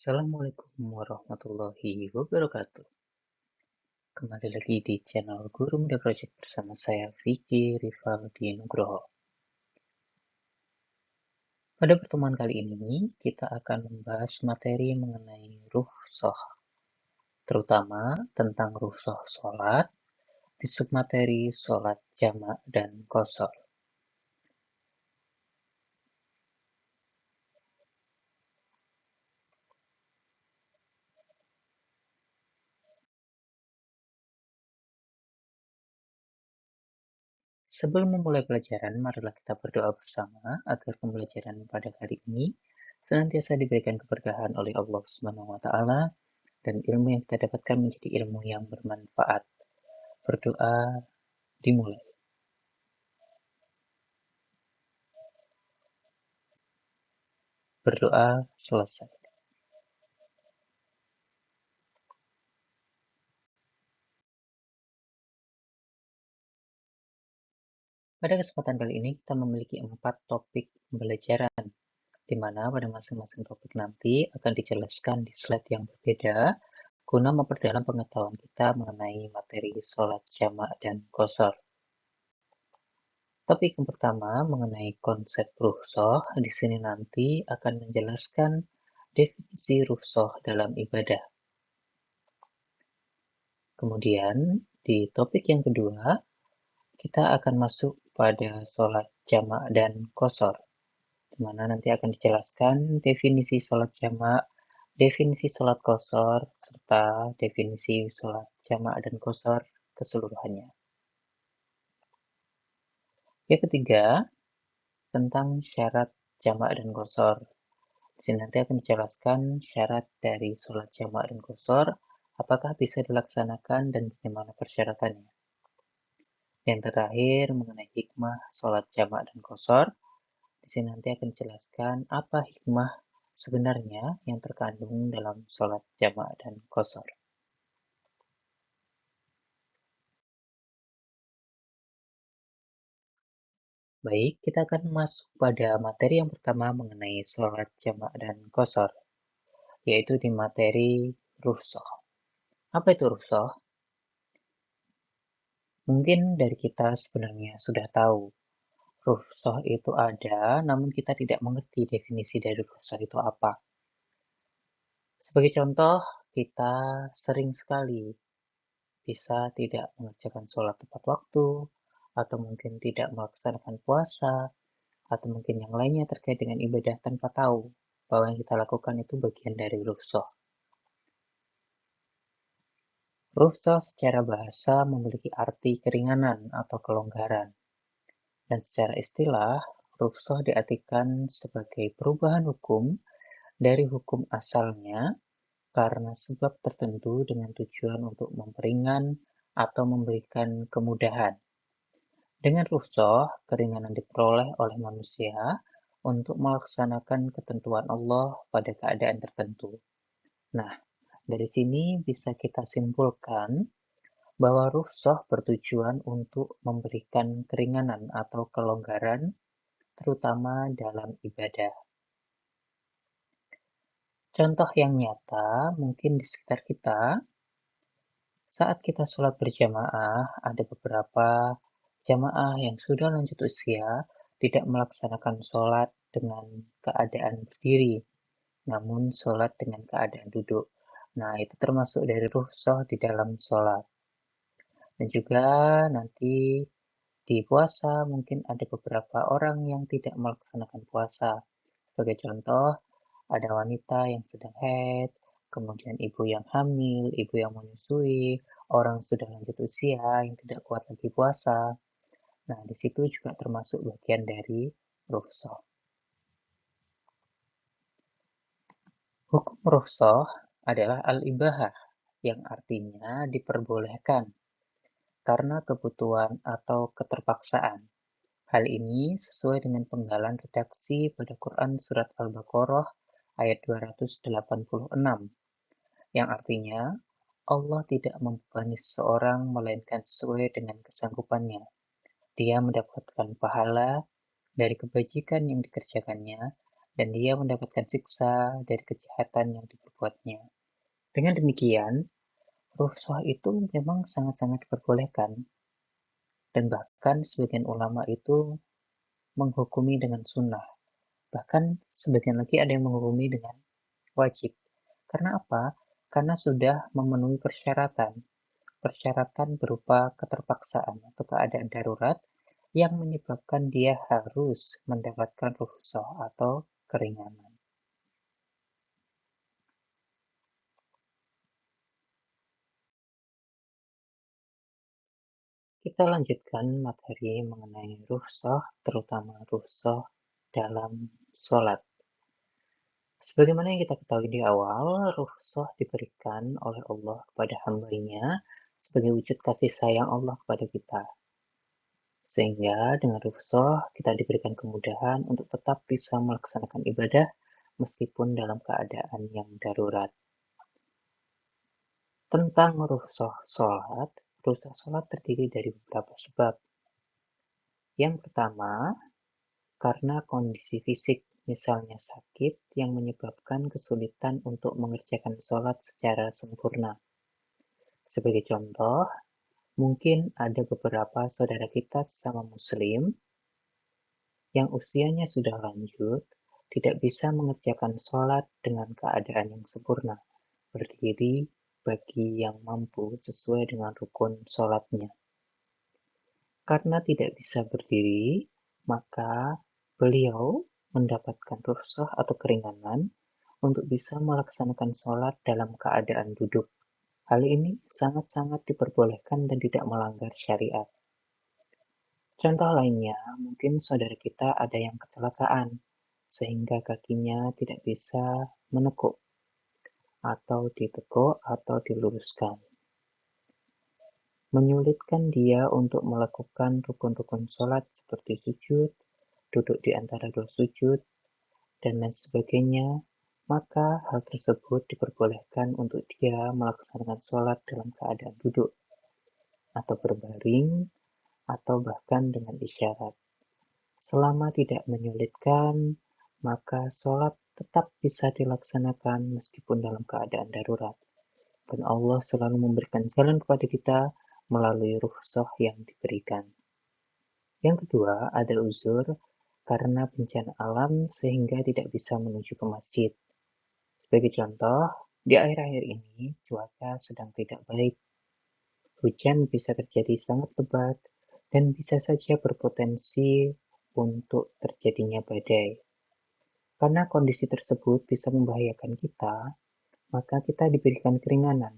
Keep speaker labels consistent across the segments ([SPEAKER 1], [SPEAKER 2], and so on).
[SPEAKER 1] Assalamualaikum warahmatullahi wabarakatuh. Kembali lagi di channel Guru Muda Project bersama saya Vicky Rivaldi Nugroho. Pada pertemuan kali ini, kita akan membahas materi mengenai ruh shoh, terutama tentang ruh shoh sholat, di submateri sholat jamak dan qashar. Sebelum memulai pelajaran, marilah kita berdoa bersama agar pembelajaran pada kali ini senantiasa diberikan keberkahan oleh Allah Subhanahu wa taala dan ilmu yang kita dapatkan menjadi ilmu yang bermanfaat. Berdoa dimulai. Berdoa selesai. Pada kesempatan kali ini kita memiliki 4 topik pembelajaran, di mana pada masing-masing topik nanti akan dijelaskan di slide yang berbeda, guna memperdalam pengetahuan kita mengenai materi sholat jamak dan qashar. Topik yang pertama mengenai konsep rukhsah, di sini nanti akan menjelaskan definisi rukhsah dalam ibadah. Kemudian, di topik yang kedua, kita akan masuk pada sholat jamak dan qashar, di mana nanti akan dijelaskan definisi sholat jamak, definisi sholat qashar, serta definisi sholat jamak dan qashar keseluruhannya. Yang ketiga, tentang syarat jamak dan qashar. Di sini nanti akan dijelaskan syarat dari sholat jamak dan qashar, apakah bisa dilaksanakan dan bagaimana persyaratannya. Yang terakhir mengenai hikmah sholat jamak dan qashar. Di sini nanti akan dijelaskan apa hikmah sebenarnya yang terkandung dalam sholat jamak dan qashar. Baik, kita akan masuk pada materi yang pertama mengenai sholat jamak dan qashar, yaitu di materi rukhsah. Apa itu rukhsah? Mungkin dari kita sebenarnya sudah tahu, rukhsah itu ada, namun kita tidak mengerti definisi dari rukhsah itu apa. Sebagai contoh, kita sering sekali bisa tidak mengerjakan sholat tepat waktu, atau mungkin tidak melaksanakan puasa, atau mungkin yang lainnya terkait dengan ibadah tanpa tahu bahwa yang kita lakukan itu bagian dari rukhsah. Rukhsah secara bahasa memiliki arti keringanan atau kelonggaran, dan secara istilah, rukhsah diartikan sebagai perubahan hukum dari hukum asalnya karena sebab tertentu dengan tujuan untuk memperingan atau memberikan kemudahan. Dengan rukhsah, keringanan diperoleh oleh manusia untuk melaksanakan ketentuan Allah pada keadaan tertentu. Nah, dari sini bisa kita simpulkan bahwa rukhsah bertujuan untuk memberikan keringanan atau kelonggaran, terutama dalam ibadah. Contoh yang nyata mungkin di sekitar kita, saat kita sholat berjamaah, ada beberapa jamaah yang sudah lanjut usia tidak melaksanakan sholat dengan keadaan berdiri, namun sholat dengan keadaan duduk. Nah, itu termasuk dari rukhsah di dalam sholat. Dan juga nanti di puasa mungkin ada beberapa orang yang tidak melaksanakan puasa. Sebagai contoh, ada wanita yang sedang haid, kemudian ibu yang hamil, ibu yang menyusui, orang sudah lanjut usia yang tidak kuat lagi puasa. Nah, di situ juga termasuk bagian dari rukhsah. Hukum rukhsah adalah al-ibahah, yang artinya diperbolehkan karena kebutuhan atau keterpaksaan. Hal ini sesuai dengan penggalan redaksi pada Quran Surat Al-Baqarah ayat 286, yang artinya Allah tidak membebani seseorang melainkan sesuai dengan kesanggupannya. Dia mendapatkan pahala dari kebajikan yang dikerjakannya dan dia mendapatkan siksa dari kejahatan yang diperbuatnya. Dengan demikian, rukhsah itu memang sangat-sangat diperbolehkan, dan bahkan sebagian ulama itu menghukumi dengan sunnah. Bahkan sebagian lagi ada yang menghukumi dengan wajib. Karena apa? Karena sudah memenuhi persyaratan. Persyaratan berupa keterpaksaan atau keadaan darurat yang menyebabkan dia harus mendapatkan rukhsah atau keringanan. Kita lanjutkan materi mengenai rukhsah, terutama rukhsah dalam sholat. Sebagaimana yang kita ketahui di awal, rukhsah diberikan oleh Allah kepada hamba-Nya sebagai wujud kasih sayang Allah kepada kita. Sehingga dengan rukhsah kita diberikan kemudahan untuk tetap bisa melaksanakan ibadah meskipun dalam keadaan yang darurat. Tentang rukhsah sholat terdiri dari beberapa sebab. Yang pertama, karena kondisi fisik, misalnya sakit yang menyebabkan kesulitan untuk mengerjakan sholat secara sempurna. Sebagai contoh, mungkin ada beberapa saudara kita sesama muslim yang usianya sudah lanjut, tidak bisa mengerjakan sholat dengan keadaan yang sempurna, berdiri bagi yang mampu sesuai dengan rukun sholatnya. Karena tidak bisa berdiri, maka beliau mendapatkan rukhsah atau keringanan untuk bisa melaksanakan sholat dalam keadaan duduk. Hal ini sangat-sangat diperbolehkan dan tidak melanggar syariat. Contoh lainnya, mungkin saudara kita ada yang kecelakaan, sehingga kakinya tidak bisa menekuk, atau ditekuk, atau diluruskan. Menyulitkan dia untuk melakukan rukun-rukun sholat seperti sujud, duduk di antara dua sujud, dan lain sebagainya, maka hal tersebut diperbolehkan untuk dia melaksanakan sholat dalam keadaan duduk, atau berbaring, atau bahkan dengan isyarat. Selama tidak menyulitkan, maka sholat tetap bisa dilaksanakan meskipun dalam keadaan darurat. Dan Allah selalu memberikan jalan kepada kita melalui rukhsah yang diberikan. Yang kedua, ada uzur karena bencana alam sehingga tidak bisa menuju ke masjid. Sebagai contoh, di akhir-akhir ini cuaca sedang tidak baik. Hujan bisa terjadi sangat lebat dan bisa saja berpotensi untuk terjadinya badai. Karena kondisi tersebut bisa membahayakan kita, maka kita diberikan keringanan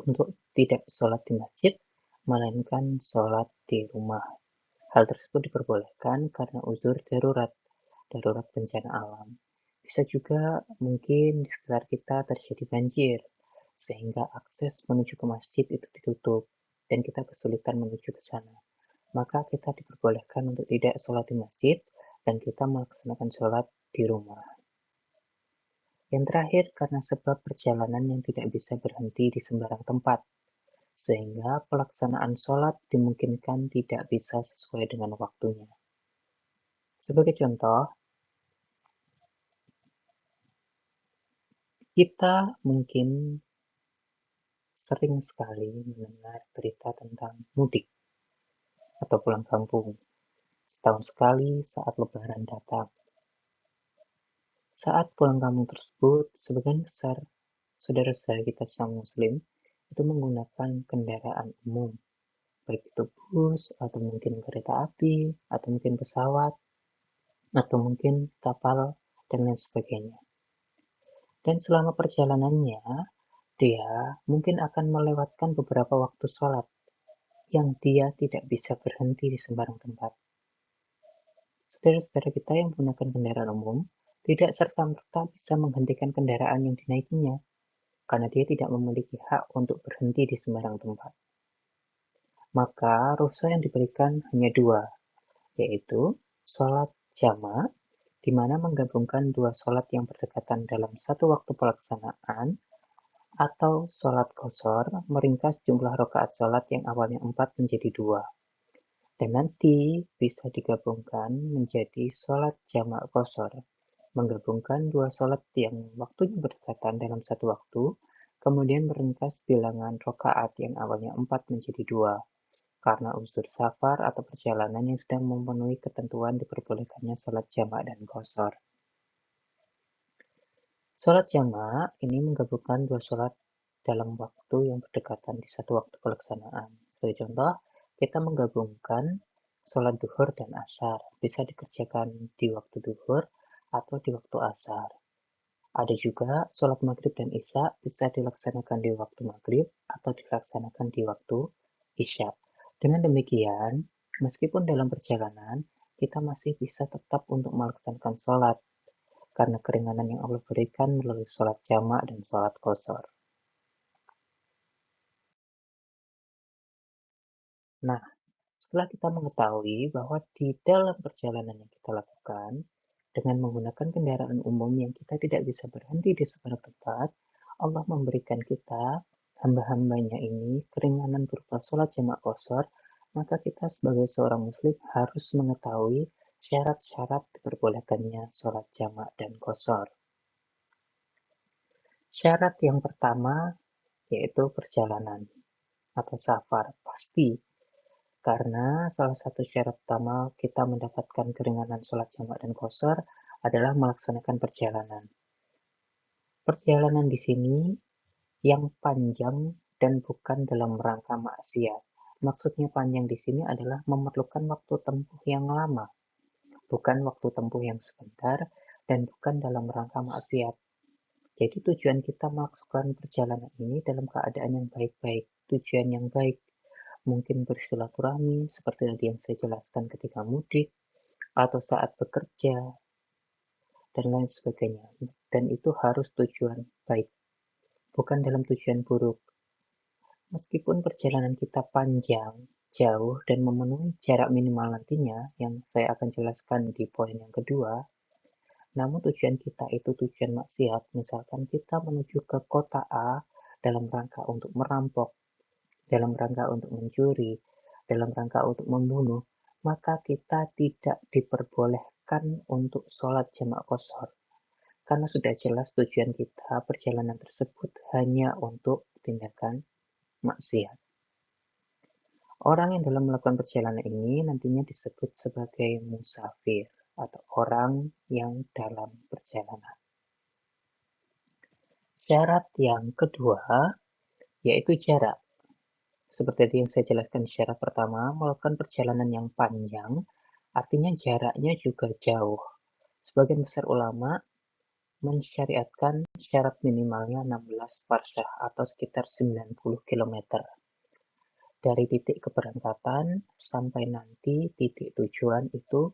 [SPEAKER 1] untuk tidak sholat di masjid, melainkan sholat di rumah. Hal tersebut diperbolehkan karena uzur darurat bencana alam. Bisa juga mungkin di sekitar kita terjadi banjir, sehingga akses menuju ke masjid itu ditutup, dan kita kesulitan menuju ke sana. Maka kita diperbolehkan untuk tidak sholat di masjid, dan kita melaksanakan sholat di rumah. Yang terakhir, karena sebab perjalanan yang tidak bisa berhenti di sembarang tempat, sehingga pelaksanaan sholat dimungkinkan tidak bisa sesuai dengan waktunya. Sebagai contoh, kita mungkin sering sekali mendengar berita tentang mudik atau pulang kampung setahun sekali saat Lebaran datang. Saat pulang kampung tersebut, sebagian besar saudara-saudara kita sesama Muslim itu menggunakan kendaraan umum, baik itu bus, atau mungkin kereta api, atau mungkin pesawat, atau mungkin kapal, dan lain sebagainya. Dan selama perjalanannya, dia mungkin akan melewatkan beberapa waktu sholat yang dia tidak bisa berhenti di sembarang tempat. Saudara-saudara kita yang menggunakan kendaraan umum tidak serta-merta bisa menghentikan kendaraan yang dinaikinya, karena dia tidak memiliki hak untuk berhenti di sembarang tempat. Maka rukhsah yang diberikan hanya dua, yaitu sholat jama', di mana menggabungkan dua sholat yang berdekatan dalam satu waktu pelaksanaan, atau sholat qashar, meringkas jumlah rakaat sholat yang awalnya 4 menjadi 2. Dan nanti bisa digabungkan menjadi sholat jama' qashar, menggabungkan dua sholat yang waktunya berdekatan dalam satu waktu, kemudian meringkas bilangan rakaat yang awalnya 4 menjadi 2, karena unsur safar atau perjalanan yang sedang memenuhi ketentuan diperbolehkannya sholat jamak dan qashar. Sholat jamak ini menggabungkan dua sholat dalam waktu yang berdekatan di satu waktu pelaksanaan. Sebagai contoh, kita menggabungkan sholat duhur dan asar. Bisa dikerjakan di waktu duhur atau di waktu asar. Ada juga sholat maghrib dan isya bisa dilaksanakan di waktu maghrib atau dilaksanakan di waktu isya. Dengan demikian, meskipun dalam perjalanan, kita masih bisa tetap untuk melaksanakan sholat karena keringanan yang Allah berikan melalui sholat jamak dan sholat qashar. Nah, setelah kita mengetahui bahwa di dalam perjalanan yang kita lakukan, dengan menggunakan kendaraan umum yang kita tidak bisa berhenti di sebuah tempat, Allah memberikan kita, hamba-hambanya ini, keringanan berupa sholat jamak qashar, maka kita sebagai seorang muslim harus mengetahui syarat-syarat diperbolehkannya sholat jamak dan qashar. Syarat yang pertama yaitu perjalanan atau safar, pasti. Karena salah satu syarat utama kita mendapatkan keringanan sholat jamak dan qashar adalah melaksanakan perjalanan. Perjalanan di sini yang panjang dan bukan dalam rangka maksiat. Maksudnya panjang di sini adalah memerlukan waktu tempuh yang lama, bukan waktu tempuh yang sebentar, dan bukan dalam rangka maksiat. Jadi tujuan kita melakukan perjalanan ini dalam keadaan yang baik-baik, tujuan yang baik, mungkin bersilaturahmi seperti tadi yang saya jelaskan ketika mudik, atau saat bekerja, dan lain sebagainya. Dan itu harus tujuan baik, bukan dalam tujuan buruk. Meskipun perjalanan kita panjang, jauh, dan memenuhi jarak minimal nantinya, yang saya akan jelaskan di poin yang kedua, namun tujuan kita itu tujuan maksiat, misalkan kita menuju ke kota A dalam rangka untuk merampok, dalam rangka untuk mencuri, dalam rangka untuk membunuh, maka kita tidak diperbolehkan untuk sholat jamak qashar. Karena sudah jelas tujuan kita perjalanan tersebut hanya untuk tindakan maksiat. Orang yang dalam melakukan perjalanan ini nantinya disebut sebagai musafir atau orang yang dalam perjalanan. Syarat yang kedua yaitu jarak. Seperti yang saya jelaskan di syarat pertama, melakukan perjalanan yang panjang artinya jaraknya juga jauh. Sebagian besar ulama mensyariatkan syarat minimalnya 16 parsah atau sekitar 90 km. Dari titik keberangkatan sampai nanti titik tujuan itu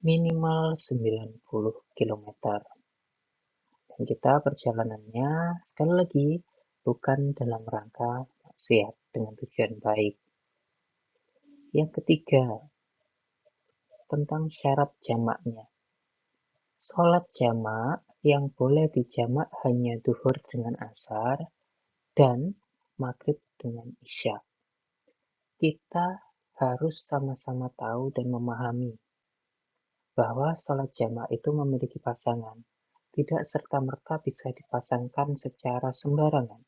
[SPEAKER 1] minimal 90 km. Dan kita perjalanannya sekali lagi bukan dalam rangka maksiat dengan tujuan baik. Yang ketiga, tentang syarat jamaknya. Sholat jamak yang boleh dijamak hanya duhur dengan asar dan maghrib dengan isya. Kita harus sama-sama tahu dan memahami bahwa sholat jamak itu memiliki pasangan, tidak serta-merta bisa dipasangkan secara sembarangan.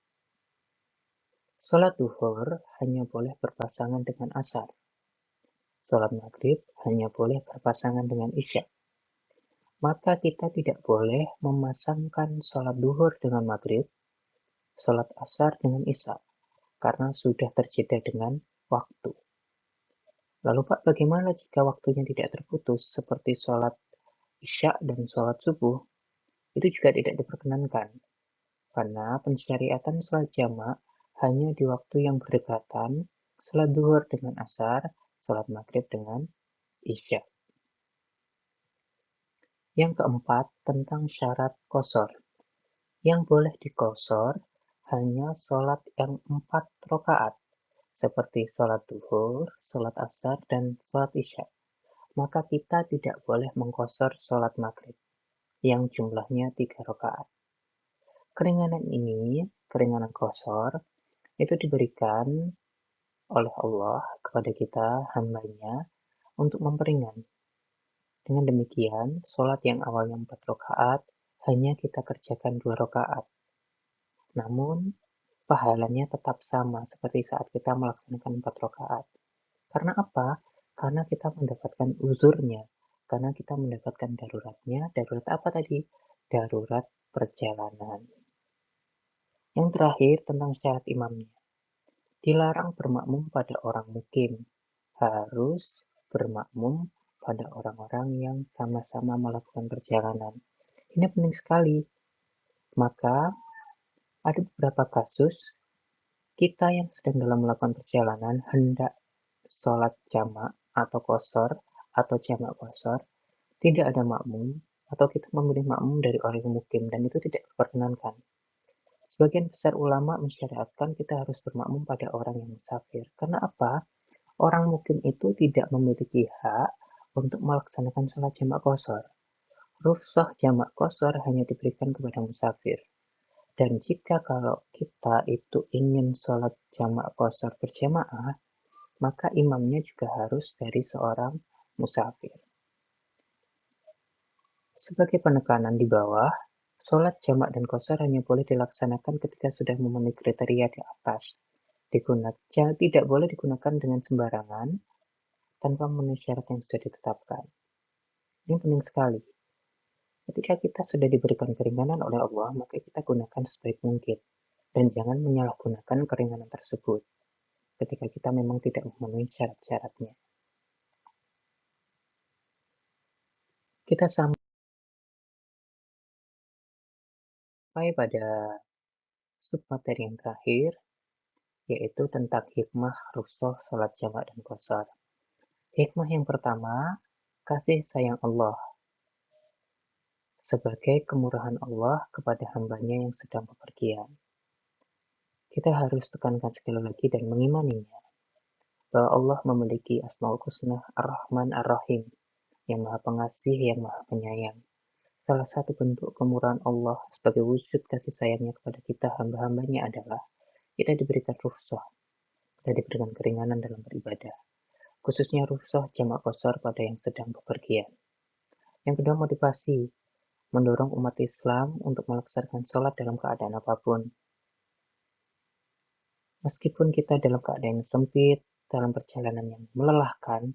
[SPEAKER 1] Sholat duhur hanya boleh berpasangan dengan asar. Sholat maghrib hanya boleh berpasangan dengan isya. Maka kita tidak boleh memasangkan sholat duhur dengan maghrib, sholat asar dengan isya, karena sudah terjeda dengan waktu. Lalu Pak, bagaimana jika waktunya tidak terputus seperti sholat isya dan sholat subuh? Itu juga tidak diperkenankan, karena pensyariatan sholat jamak hanya di waktu yang berdekatan, sholat duhur dengan asar, sholat maghrib dengan isya. Yang keempat, tentang syarat qashar. Yang boleh diqashar hanya sholat yang 4 rakaat, seperti sholat duhur, sholat asar, dan sholat isya. Maka kita tidak boleh mengqashar sholat maghrib, yang jumlahnya 3 rakaat. Keringanan ini, keringanan qashar, itu diberikan oleh Allah kepada kita, hambanya, untuk memperingan. Dengan demikian, sholat yang awalnya 4 rakaat hanya kita kerjakan 2 rakaat. Namun, pahalanya tetap sama seperti saat kita melaksanakan 4 rakaat. Karena apa? Karena kita mendapatkan uzurnya, karena kita mendapatkan daruratnya. Darurat apa tadi? Darurat perjalanan. Yang terakhir tentang syarat imamnya. Dilarang bermakmum pada orang mukim, harus bermakmum pada orang-orang yang sama-sama melakukan perjalanan. Ini penting sekali. Maka ada beberapa kasus kita yang sedang dalam melakukan perjalanan hendak sholat jamak atau qashar atau jamak qashar, tidak ada makmum atau kita memilih makmum dari orang mukim dan itu tidak diperkenankan. Sebagian besar ulama mensyariatkan kita harus bermakmum pada orang yang musafir. Karena apa? Orang mukim itu tidak memiliki hak untuk melaksanakan sholat jamak qashar. Rukhsah jamak qashar hanya diberikan kepada musafir. Dan jika kalau kita itu ingin sholat jamak qashar berjamaah, maka imamnya juga harus dari seorang musafir. Sebagai penekanan di bawah, sholat jamak dan qashar hanya boleh dilaksanakan ketika sudah memenuhi kriteria di atas. Tidak boleh digunakan dengan sembarangan tanpa memenuhi syarat yang sudah ditetapkan. Ini penting sekali. Ketika kita sudah diberikan keringanan oleh Allah, maka kita gunakan sebaik mungkin. Dan jangan menyalahgunakan keringanan tersebut ketika kita memang tidak memenuhi syarat-syaratnya. Kita sampai pada submateri yang terakhir, yaitu tentang hikmah rukhsah salat jamak dan qashar. Hikmah yang pertama, kasih sayang Allah sebagai kemurahan Allah kepada hambanya yang sedang bepergian. Kita harus tekankan sekali lagi dan mengimaninya, bahwa Allah memiliki Asmaul Husna Ar-Rahman Ar-Rahim, yang Maha Pengasih, yang Maha Penyayang. Salah satu bentuk kemurahan Allah sebagai wujud kasih sayangnya kepada kita hamba-hambanya adalah kita diberikan rukhsah, kita diberikan keringanan dalam beribadah, khususnya rukhsah jamak qashar pada yang sedang bepergian. Yang kedua, motivasi, mendorong umat Islam untuk melaksanakan sholat dalam keadaan apapun. Meskipun kita dalam keadaan yang sempit, dalam perjalanan yang melelahkan,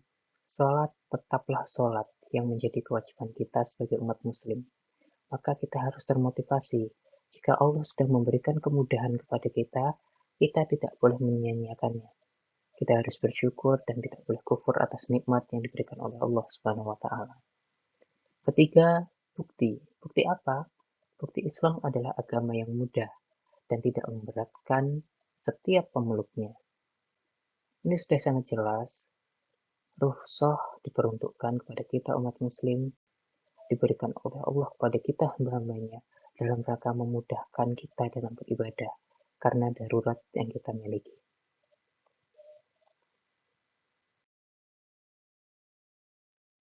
[SPEAKER 1] sholat tetaplah sholat yang menjadi kewajiban kita sebagai umat muslim. Maka kita harus termotivasi. Jika Allah sudah memberikan kemudahan kepada kita, kita tidak boleh menyia-nyiakannya. Kita harus bersyukur dan tidak boleh kufur atas nikmat yang diberikan oleh Allah Subhanahu wa taala. Ketiga, bukti. Bukti apa? Bukti Islam adalah agama yang mudah dan tidak memberatkan setiap pemeluknya. Ini sudah sangat jelas. Rukhsah diperuntukkan kepada kita umat muslim, diberikan oleh Allah kepada kita hamba-hambanya dalam rangka memudahkan kita dalam beribadah karena darurat yang kita miliki.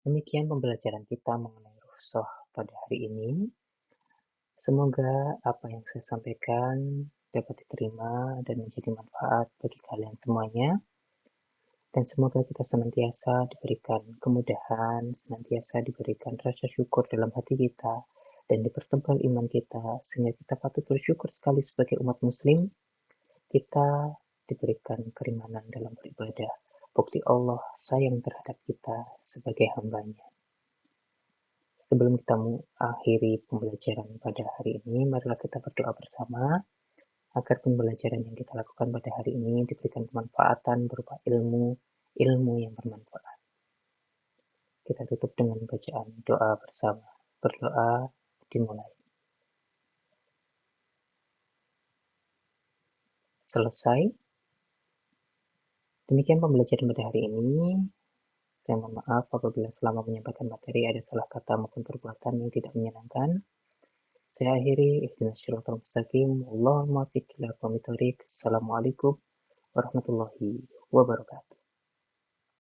[SPEAKER 1] Demikian pembelajaran kita mengenai rukhsah pada hari ini. Semoga apa yang saya sampaikan dapat diterima dan menjadi manfaat bagi kalian semuanya. Dan semoga kita senantiasa diberikan kemudahan, senantiasa diberikan rasa syukur dalam hati kita, dan dipertebal iman kita, sehingga kita patut bersyukur sekali sebagai umat muslim, kita diberikan keringanan dalam beribadah. Bukti Allah sayang terhadap kita sebagai hambanya. Sebelum kita mengakhiri pembelajaran pada hari ini, marilah kita berdoa bersama agar pembelajaran yang kita lakukan pada hari ini diberikan kemanfaatan berupa ilmu yang bermanfaat. Kita tutup dengan bacaan doa bersama. Berdoa dimulai. Selesai. Demikian pembelajaran pada hari ini. Saya mohon maaf apabila selama menyampaikan materi ada salah kata maupun perbuatan yang tidak menyenangkan. Saya akhiri, ihdinas syiratal mustaqim. Allahumma fiqh ila aqwamit thoriq. Assalamualaikum warahmatullahi wabarakatuh.